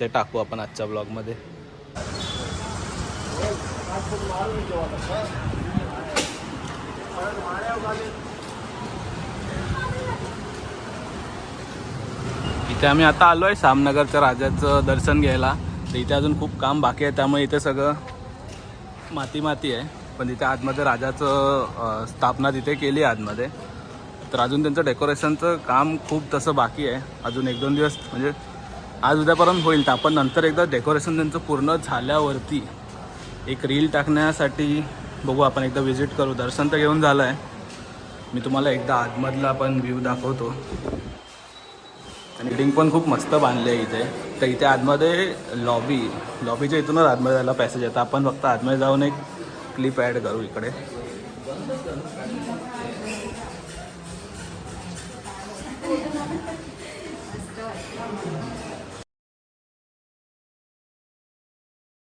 ते टाकू आपण आजच्या ब्लॉगमध्ये. इथे आम्ही आता आलो आहे सामनगरच्या राजाचं दर्शन घ्यायला. तर इथे अजून खूप काम बाकी आहे, त्यामुळे इथे सगळं माती आहे. पण तिथे आतमध्ये राजाचं स्थापना तिथे केली आहे आतमध्ये. तर अजून त्यांचं डेकोरेशनचं काम खूप तसं बाकी आहे. अजून 1-2 दिवस म्हणजे आज उद्यापर्यंत होईल. तर आपण नंतर एकदा डेकोरेशन त्यांचं पूर्ण झाल्यावरती एक रील टाकण्यासाठी बघू, आपण एकदा व्हिजिट करू. दर्शन तर घेऊन झालं आहे. मी तुम्हाला एकदा आतमधला पण व्ह्यू दाखवतो. आणि बिल्डिंग पण खूप मस्त बांधली आहे इथे. तर इथे आतमध्ये लॉबीच्या इथूनच आतमध्ये जायला पॅसेज आहे. तर आपण फक्त आतमध्ये जाऊन एक क्लिप ॲड करू इकडे.